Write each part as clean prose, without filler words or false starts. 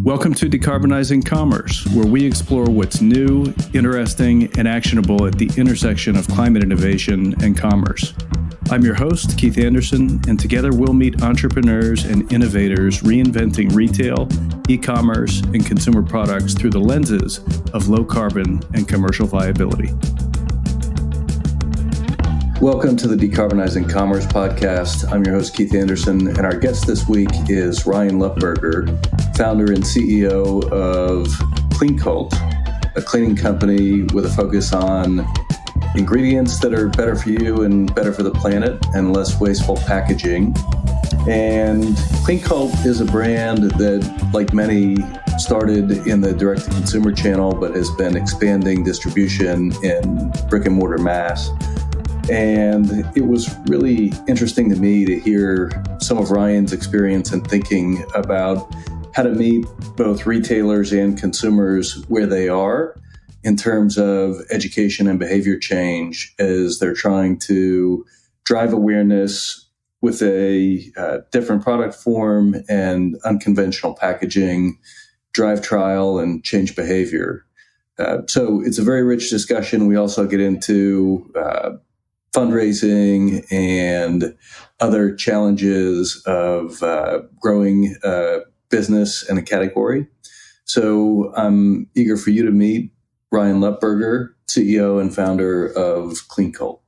Welcome to Decarbonizing Commerce, where we explore what's new, interesting, and actionable at the intersection of climate innovation and commerce. I'm your host, Keith Anderson, and together we'll meet entrepreneurs and innovators reinventing retail, e-commerce, and consumer products through the lenses of low carbon and commercial viability. Welcome to the Decarbonizing Commerce podcast. I'm your host, Keith Anderson, and our guest this week is Ryan Lupberger, founder and CEO of Cleancult, a cleaning company with a focus on ingredients that are better for you and better for the planet and less wasteful packaging. And Cleancult is a brand that, like many, started in the direct-to-consumer channel, but has been expanding distribution in brick-and-mortar mass. And it was really interesting to me to hear some of Ryan's experience in thinking about how to meet both retailers and consumers where they are in terms of education and behavior change as they're trying to drive awareness with a different product form and unconventional packaging, drive trial, and change behavior. So it's a very rich discussion. We also get into fundraising and other challenges of growing business in a category. So I'm eager for you to meet Ryan Lupberger, CEO and founder of Cleancult.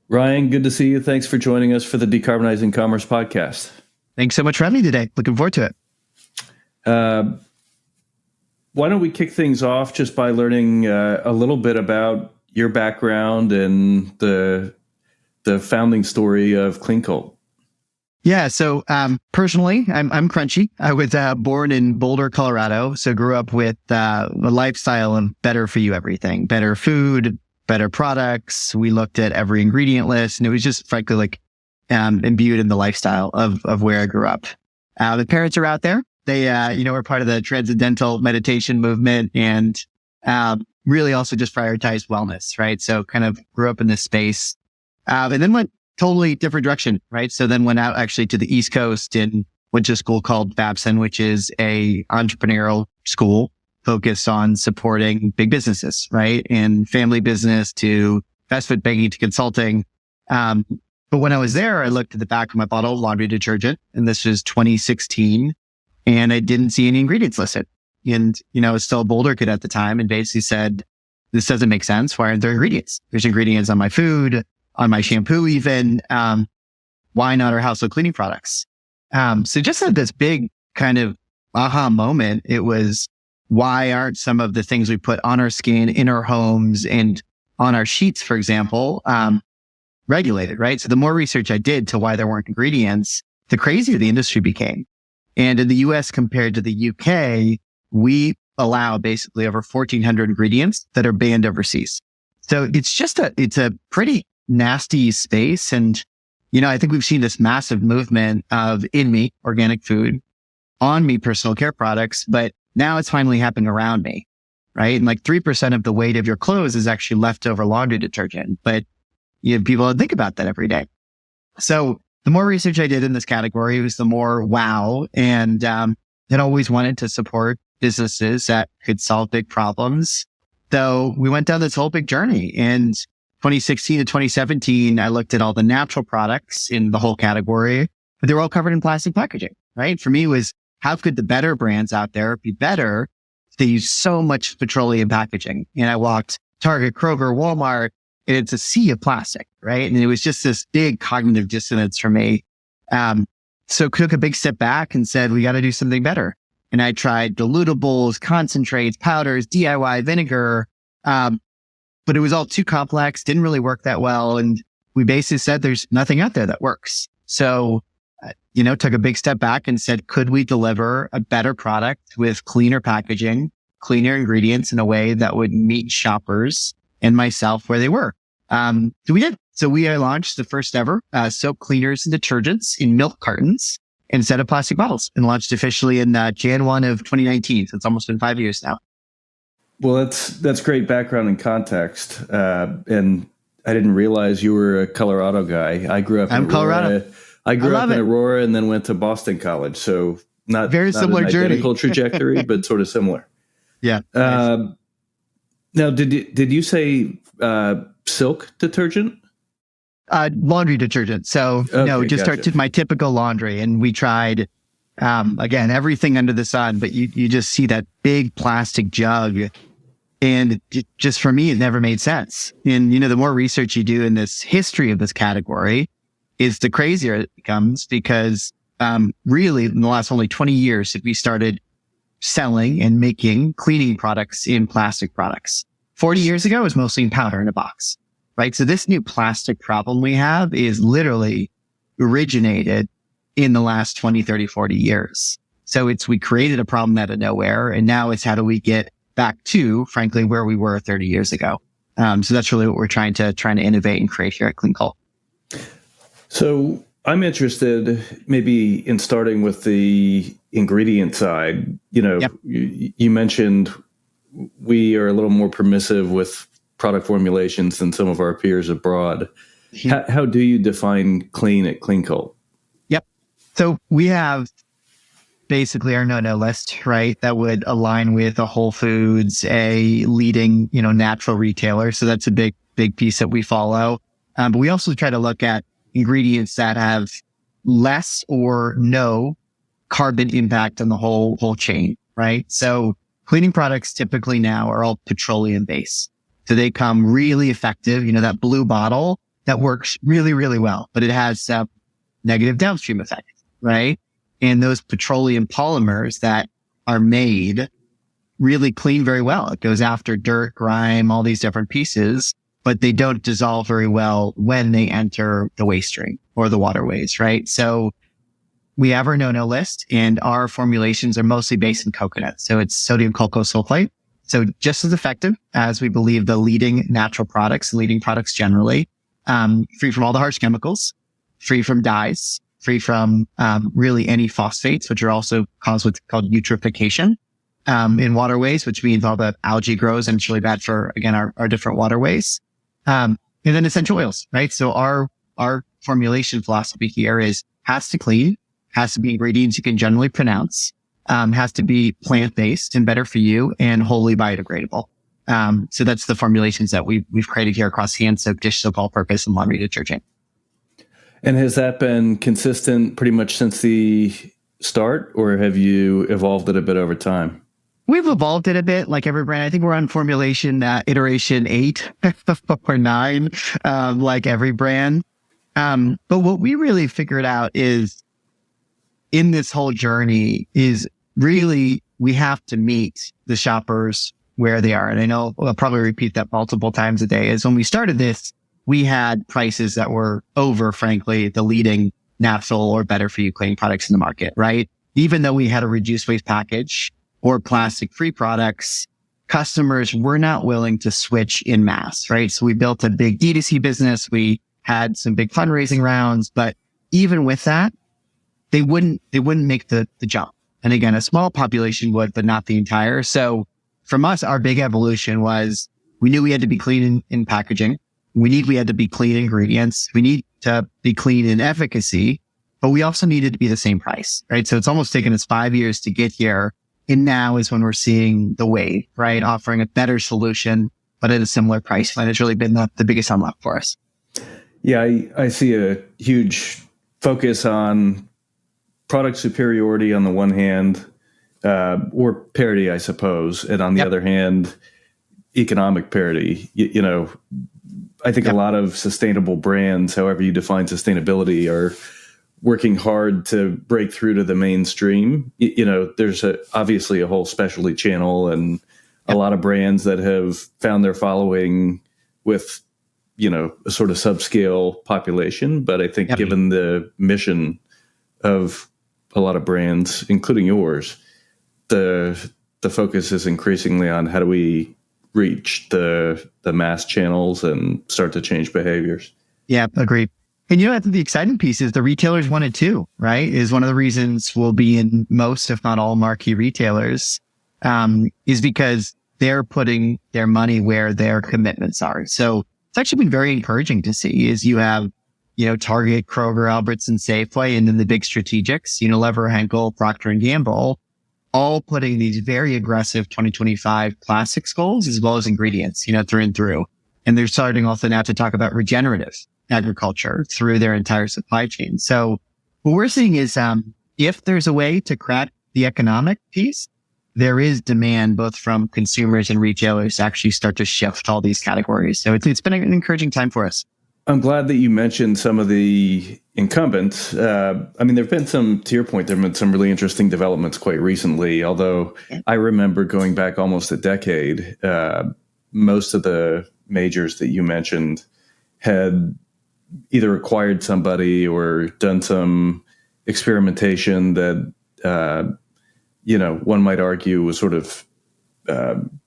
Ryan, good to see you. Thanks for joining us for the Decarbonizing Commerce podcast. Thanks so much for having me today. Looking forward to it. Why don't we kick things off just by learning a little bit about your background and the founding story of Cleancult? Yeah. So personally, I'm crunchy. I was born in Boulder, Colorado. So grew up with a lifestyle and better for you everything, better food, better products. We looked at every ingredient list, and it was just frankly like imbued in the lifestyle of where I grew up. The parents are out there. They were part of the transcendental meditation movement and really also just prioritize wellness, right? So kind of grew up in this space and then went totally different direction, right? So then went out actually to the East Coast and went to a school called Babson, which is a entrepreneurial school focused on supporting big businesses, right? And family business to investment banking to consulting. But when I was there, I looked at the back of my bottle of laundry detergent, and this was 2016, and I didn't see any ingredients listed. And, I was still a Boulder kid at the time and basically said, this doesn't make sense. Why aren't there ingredients? There's ingredients on my food, on my shampoo even. Why not our household cleaning products? So just had this big kind of aha moment. It was, why aren't some of the things we put on our skin, in our homes, and on our sheets, for example, regulated, right? So the more research I did to why there weren't ingredients, the crazier the industry became. And in the US compared to the UK, we allow basically over 1,400 ingredients that are banned overseas. So it's a pretty nasty space. And, I think we've seen this massive movement of in me, organic food, on me, personal care products, but now it's finally happening around me, right? And like 3% of the weight of your clothes is actually leftover laundry detergent, but people don't think about that every day. So the more research I did in this category, it was the more wow. And I'd always wanted to support businesses that could solve big problems. So we went down this whole big journey. And 2016 to 2017, I looked at all the natural products in the whole category, but they were all covered in plastic packaging, right? For me, it was how could the better brands out there be better? They use so much petroleum packaging. And I walked Target, Kroger, Walmart, and it's a sea of plastic, right? And it was just this big cognitive dissonance for me. So took a big step back and said, we got to do something better. And I tried dilutables, concentrates, powders, DIY vinegar. But it was all too complex, didn't really work that well. And we basically said, there's nothing out there that works. So, took a big step back and said, could we deliver a better product with cleaner packaging, cleaner ingredients in a way that would meet shoppers and myself where they were? So we did. So we launched the first ever soap cleaners and detergents in milk cartons instead of plastic bottles, and launched officially in Jan 1 of 2019. So it's almost been 5 years now. Well, that's great background and context. And I didn't realize you were a Colorado guy. I grew up in Aurora. Colorado. I grew up in Aurora and then went to Boston College. So Not very similar an journey. Identical trajectory, but sort of similar. Yeah. Now, did you say silk detergent? Laundry detergent. So no, just gotcha. my typical laundry. And we tried, again, everything under the sun, but you just see that big plastic jug. And just for me, it never made sense. And, the more research you do in this history of this category is the crazier it becomes because, really in the last only 20 years that we started selling and making cleaning products in plastic products. 40 years ago, it was mostly in powder in a box, right? So this new plastic problem we have is literally originated in the last 20, 30, 40 years. So we created a problem out of nowhere. And now it's how do we get back to, frankly, where we were 30 years ago. So that's really what we're trying to innovate and create here at Cleancult. So I'm interested maybe in starting with the ingredient side. Yep. You mentioned we are a little more permissive with product formulations than some of our peers abroad. How do you define clean at Cleancult? Yep. So we have basically our no-no list, right? That would align with a Whole Foods, a leading, natural retailer. So that's a big piece that we follow. But we also try to look at ingredients that have less or no carbon impact on the whole chain, right? So cleaning products typically now are all petroleum based. So they come really effective, that blue bottle that works really, really well, but it has negative downstream effects, right? And those petroleum polymers that are made really clean very well. It goes after dirt, grime, all these different pieces, but they don't dissolve very well when they enter the waste stream or the waterways, right? So we have our no-no list, and our formulations are mostly based in coconut. So it's sodium cocoa sulfate. So just as effective as we believe the leading natural products, leading products generally, free from all the harsh chemicals, free from dyes, free from really any phosphates, which are also cause what's called eutrophication in waterways, which means all the algae grows and it's really bad for, again, our different waterways. And then essential oils, right? So our formulation philosophy here has to clean, has to be ingredients you can generally pronounce, has to be plant-based and better for you, and wholly biodegradable. So that's the formulations that we've created here across hand soap, dish soap, all-purpose, and laundry detergent. And has that been consistent pretty much since the start, or have you evolved it a bit over time? We've evolved it a bit, like every brand. I think we're on formulation iteration 8 or 9, like every brand. But what we really figured out is in this whole journey is really we have to meet the shoppers where they are. And I know I'll probably repeat that multiple times a day, is when we started this, we had prices that were over, frankly, the leading natural or better for you cleaning products in the market, right? Even though we had a reduced waste package or plastic-free products, customers were not willing to switch in mass, right? So we built a big D2C business. We had some big fundraising rounds, but even with that, they wouldn't make the jump. And again, a small population would, but not the entire. So from us, our big evolution was we knew we had to be clean in packaging. We had to be clean ingredients. We need to be clean in efficacy, but we also needed to be the same price, right? So it's almost taken us 5 years to get here. And now is when we're seeing the wave, right? Offering a better solution, but at a similar price point has really been the biggest unlock for us. Yeah, I see a huge focus on product superiority on the one hand, or parity, I suppose. And on the other hand, economic parity. I think a lot of sustainable brands, however you define sustainability, are working hard to break through to the mainstream. There's obviously a whole specialty channel and a lot of brands that have found their following with, a sort of subscale population. But I think given the mission of a lot of brands, including yours, the focus is increasingly on how do we reach the mass channels and start to change behaviors. Yeah, agreed. And I think the exciting piece is the retailers want it too, right? Is one of the reasons we'll be in most, if not all, marquee retailers, is because they're putting their money where their commitments are. So it's actually been very encouraging to see is you have Target, Kroger, Albertsons, Safeway, and then the big strategics, Unilever, Henkel, Procter & Gamble, all putting these very aggressive 2025 plastics goals as well as ingredients, through and through. And they're starting also now to talk about regenerative agriculture through their entire supply chain. So what we're seeing is if there's a way to crack the economic piece, there is demand both from consumers and retailers to actually start to shift all these categories. So it's been an encouraging time for us. I'm glad that you mentioned some of the incumbents. There have been to your point, there have been some really interesting developments quite recently, although I remember going back almost a decade, most of the majors that you mentioned had either acquired somebody or done some experimentation that, one might argue was sort of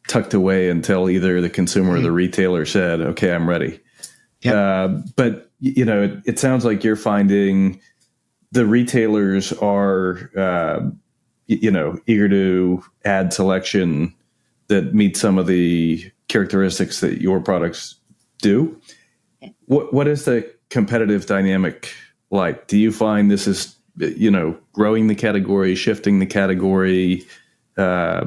tucked away until either the consumer or the retailer said, okay, I'm ready. Yep. But it sounds like you're finding the retailers are, eager to add selection that meets some of the characteristics that your products do. What is the competitive dynamic like? Do you find this is, growing the category, shifting the category? How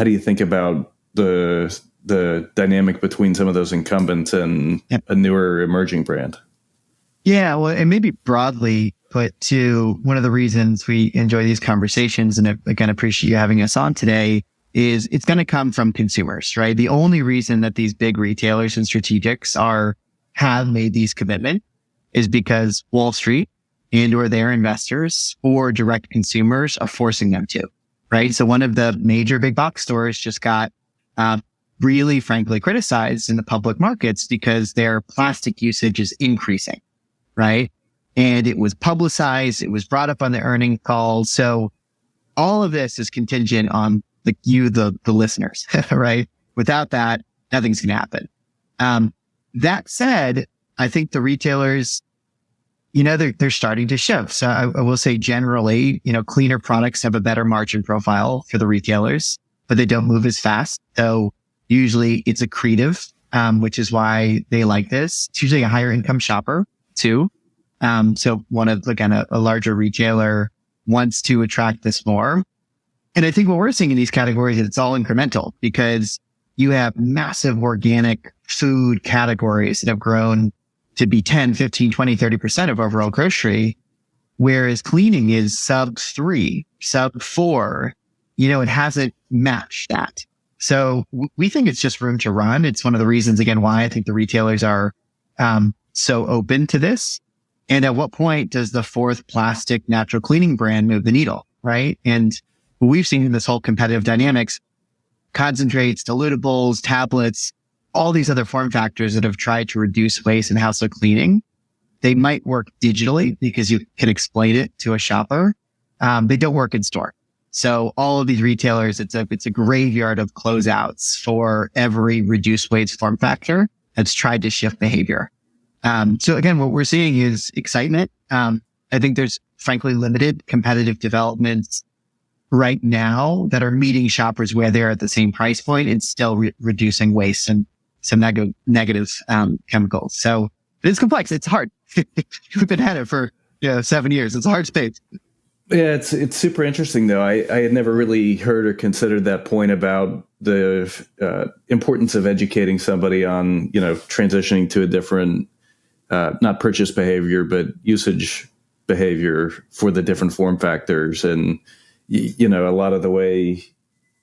do you think about the dynamic between some of those incumbents and a newer emerging brand? Yeah, well, and maybe broadly put to one of the reasons we enjoy these conversations, and again, appreciate you having us on today, is it's going to come from consumers, right? The only reason that these big retailers and strategics have made these commitments is because Wall Street and or their investors or direct consumers are forcing them to, right? So one of the major big box stores just got really frankly criticized in the public markets because their plastic usage is increasing, right? And it was publicized, it was brought up on the earnings call. So all of this is contingent on the listeners, right? Without that, nothing's going to happen. That said, I think the retailers, they're starting to shift. So I will say generally, cleaner products have a better margin profile for the retailers, but they don't move as fast. So usually it's accretive, which is why they like this. It's usually a higher income shopper too. So a larger retailer wants to attract this more. And I think what we're seeing in these categories is it's all incremental because you have massive organic food categories that have grown to be 10, 15, 20, 30% of overall grocery, whereas cleaning is sub 3, sub 4. It hasn't matched that. So we think it's just room to run. It's one of the reasons, again, why I think the retailers are so open to this. And at what point does the fourth plastic natural cleaning brand move the needle, right? And we've seen in this whole competitive dynamics, concentrates, dilutables, tablets, all these other form factors that have tried to reduce waste in household cleaning. They might work digitally because you can explain it to a shopper. They don't work in store. So all of these retailers, it's a graveyard of closeouts for every reduced waste form factor that's tried to shift behavior. So again, what we're seeing is excitement. I think there's frankly limited competitive developments right now that are meeting shoppers where they're at the same price point and still reducing waste and some negative chemicals. So it's complex. It's hard. We've been at it for 7 years. It's a hard space. Yeah, it's super interesting though. I had never really heard or considered that point about the importance of educating somebody on transitioning to a different not purchase behavior but usage behavior for the different form factors. And a lot of the way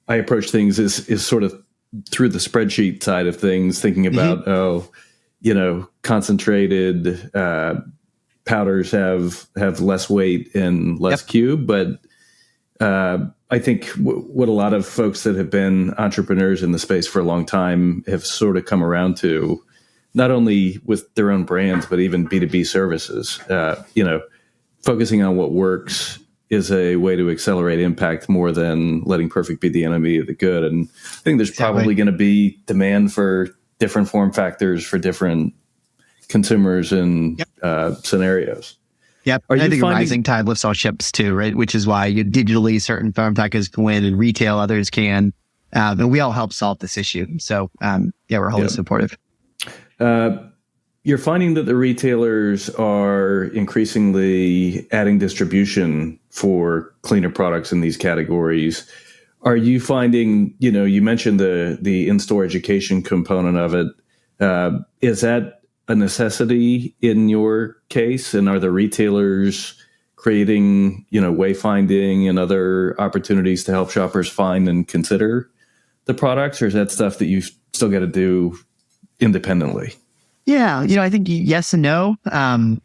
I approach things is sort of through the spreadsheet side of things, thinking about concentrated powders have less weight and less cube. But I think what a lot of folks that have been entrepreneurs in the space for a long time have sort of come around to, not only with their own brands, but even B2B services, focusing on what works is a way to accelerate impact more than letting perfect be the enemy of the good. And I think there's probably going to be demand for different form factors for different consumers and scenarios. Yep. I think a rising tide lifts all ships too, right? Which is why digitally certain form factors can win and retail others can. And we all help solve this issue. So we're wholly supportive. you're finding that the retailers are increasingly adding distribution for cleaner products in these categories. Are you finding, you mentioned the in-store education component of it. Is that a necessity in your case? And are the retailers creating, wayfinding and other opportunities to help shoppers find and consider the products? Or is that stuff that you still got to do independently? Yeah, I think yes and no.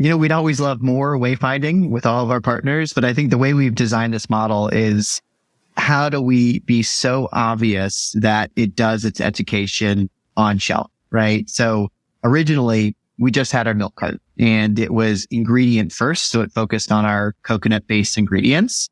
We'd always love more wayfinding with all of our partners, but I think the way we've designed this model is how do we be so obvious that it does its education on shelf, right? So originally we just had our milk cart and it was ingredient first. So it focused on our coconut based ingredients.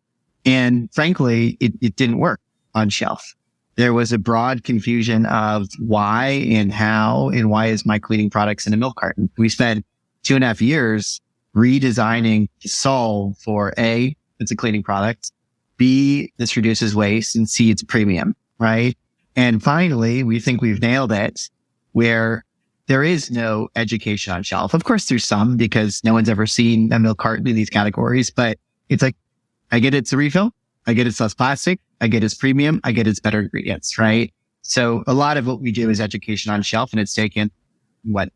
And frankly, it didn't work on shelf. There was a broad confusion of why and how and why is my cleaning products in a milk carton. We spent 2.5 years redesigning to solve for A, it's a cleaning product, B, this reduces waste, and C, it's premium, right? And finally, we think we've nailed it where there is no education on shelf. Of course, there's some because no one's ever seen a milk carton in these categories, but it's like, I get it's a refill. I get it's less plastic. I get it's premium. I get it's better ingredients, right? So a lot of what we do is education on shelf, and it's taken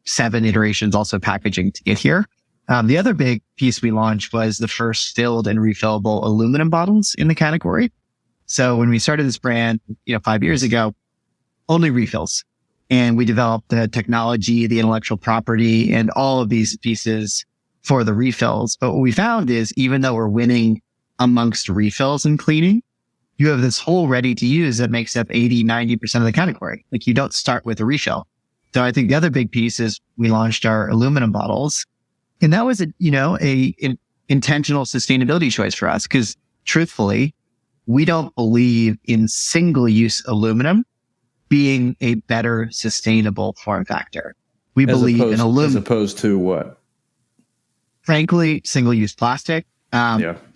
7 iterations, also packaging to get here. The other big piece we launched was the first filled and refillable aluminum bottles in the category. So when we started this brand, 5 years ago, only refills. And we developed the technology, the intellectual property, and all of these pieces for the refills. But what we found is even though we're winning amongst refills and cleaning, you have this whole ready to use that makes up 80-90% of the category. Like you don't start with a refill. So I think the other big piece is we launched our aluminum bottles, and that was an intentional sustainability choice for us because truthfully, we don't believe in single use aluminum being a better sustainable form factor. We believe in aluminum as opposed to what? Frankly, single use plastic.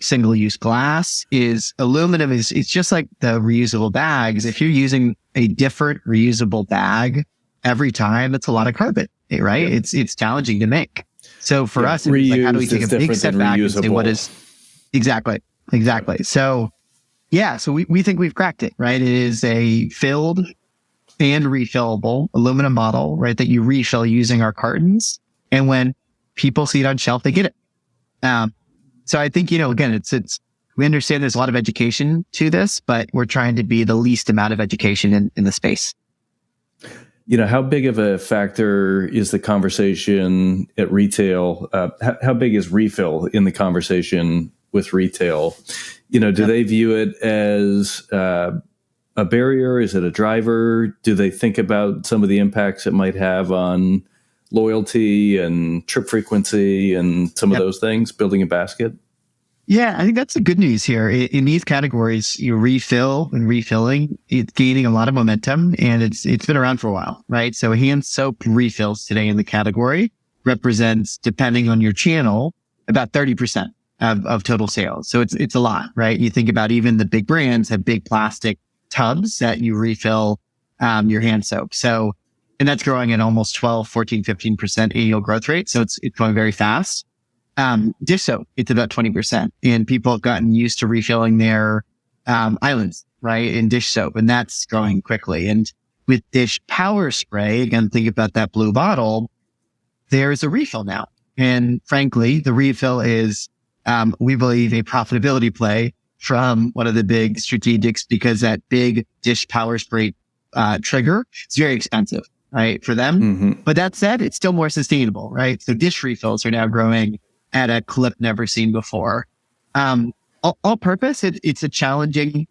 Single-use glass is aluminum it's just like the reusable bags. If you're using a different reusable bag every time, it's a lot of carbon, right? Yeah. It's challenging to make. So for us, it's like, how do we take a big step back and say what is exactly. So we think we've cracked it, right? It is a filled and refillable aluminum bottle, right? That you refill using our cartons. And when people see it on shelf, they get it. So I think, again, it's we understand there's a lot of education to this, but we're trying to be the least amount of education in the space. How big of a factor is the conversation at retail? How big is refill in the conversation with retail? Do they view it as a barrier? Is it a driver? Do they think about some of the impacts it might have on loyalty and trip frequency and some of those things, building a basket? Yeah, I think that's the good news here. In these categories, you refill and refilling, it's gaining a lot of momentum, and it's been around for a while, right? So hand soap refills today in the category represents, depending on your channel, about 30% of total sales. So it's a lot, right? You think about even the big brands have big plastic tubs that you refill your hand soap. So and that's growing at almost 12, 14, 15% annual growth rate. So it's going very fast. Dish soap, it's about 20%. And people have gotten used to refilling their islands, right, in dish soap. And that's growing quickly. And with dish power spray, again, think about that blue bottle, there's a refill now. And frankly, the refill is, we believe, a profitability play from one of the big strategics because that big dish power spray trigger is very expensive. Right, for them. Mm-hmm. But that said, it's still more sustainable, right? So dish refills are now growing at a clip never seen before. All purpose, it's a challenging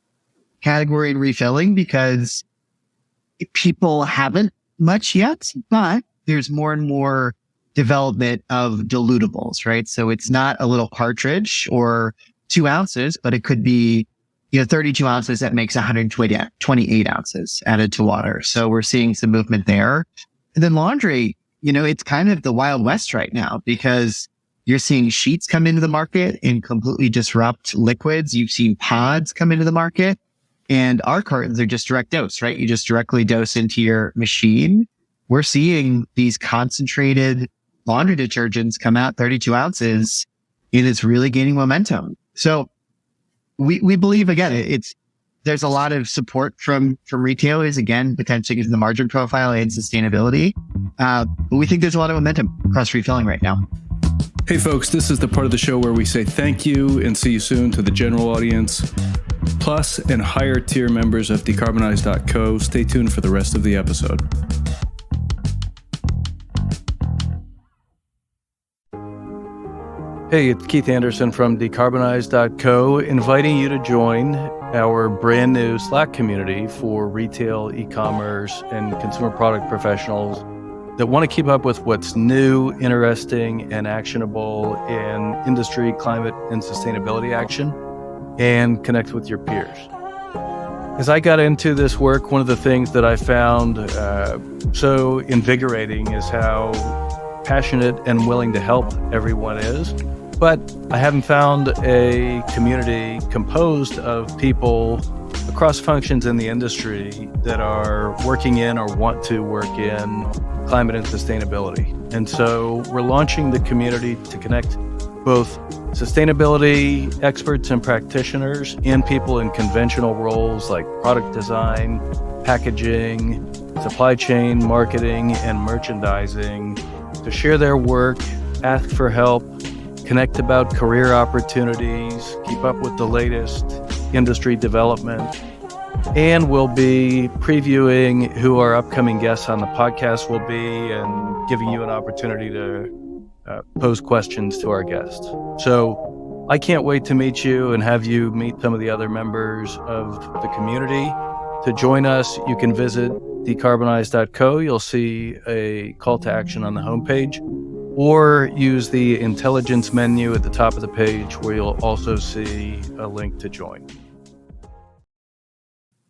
category in refilling because people haven't much yet, but there's more and more development of dilutables, right? So it's not a little cartridge or 2 ounces, but it could be 32 ounces that makes 128 ounces added to water. So we're seeing some movement there. And then laundry, it's kind of the Wild West right now because you're seeing sheets come into the market and completely disrupt liquids. You've seen pods come into the market, and our cartons are just direct dose, right? You just directly dose into your machine. We're seeing these concentrated laundry detergents come out 32 ounces, it is really gaining momentum. So we believe, again, there's a lot of support from retailers, again, potentially because of the margin profile and sustainability. But we think there's a lot of momentum across refilling right now. Hey folks, this is the part of the show where we say thank you and see you soon to the general audience, plus and higher tier members of Decarbonize.co. Stay tuned for the rest of the episode. Hey, it's Keith Anderson from Decarbonize.co, inviting you to join our brand new Slack community for retail, e-commerce, and consumer product professionals that want to keep up with what's new, interesting, and actionable in industry, climate, and sustainability action, and connect with your peers. As I got into this work, one of the things that I found so invigorating is how passionate and willing to help everyone is. But I haven't found a community composed of people across functions in the industry that are working in or want to work in climate and sustainability. And so we're launching the community to connect both sustainability experts and practitioners and people in conventional roles like product design, packaging, supply chain, marketing, and merchandising to share their work, ask for help, connect about career opportunities, keep up with the latest industry development, and we'll be previewing who our upcoming guests on the podcast will be and giving you an opportunity to pose questions to our guests. So I can't wait to meet you and have you meet some of the other members of the community. To join us, you can visit decarbonize.co. You'll see a call to action on the homepage, or use the intelligence menu at the top of the page where you'll also see a link to join.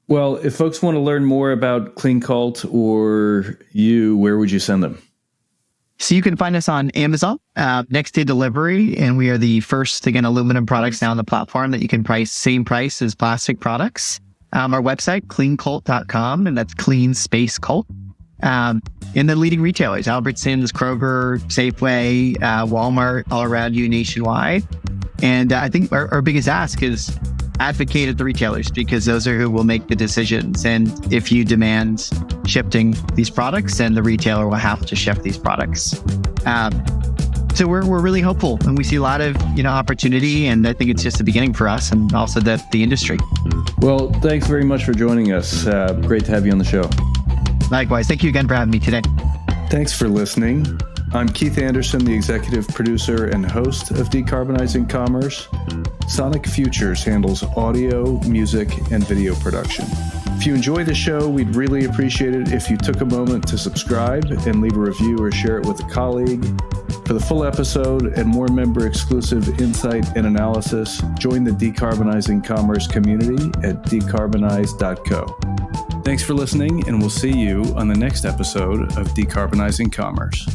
Well, if folks want to learn more about Cleancult or you, where would you send them? So you can find us on Amazon, next day delivery, and we are the first, again, aluminum products now on the platform that you can price same price as plastic products. Our website, cleancult.com, and that's clean space cult. In the leading retailers, Albertsons, Kroger, Safeway, Walmart, all around you nationwide. And I think our biggest ask is advocate at the retailers, because those are who will make the decisions. And if you demand shifting these products, then the retailer will have to shift these products. So we're really hopeful, and we see a lot of opportunity, and I think it's just the beginning for us and also the industry. Well, thanks very much for joining us. Great to have you on the show. Likewise. Thank you again for having me today. Thanks for listening. I'm Keith Anderson, the executive producer and host of Decarbonizing Commerce. Sonic Futures handles audio, music, and video production. If you enjoy the show, we'd really appreciate it if you took a moment to subscribe and leave a review or share it with a colleague. For the full episode and more member-exclusive insight and analysis, join the Decarbonizing Commerce community at decarbonize.co. Thanks for listening, and we'll see you on the next episode of Decarbonizing Commerce.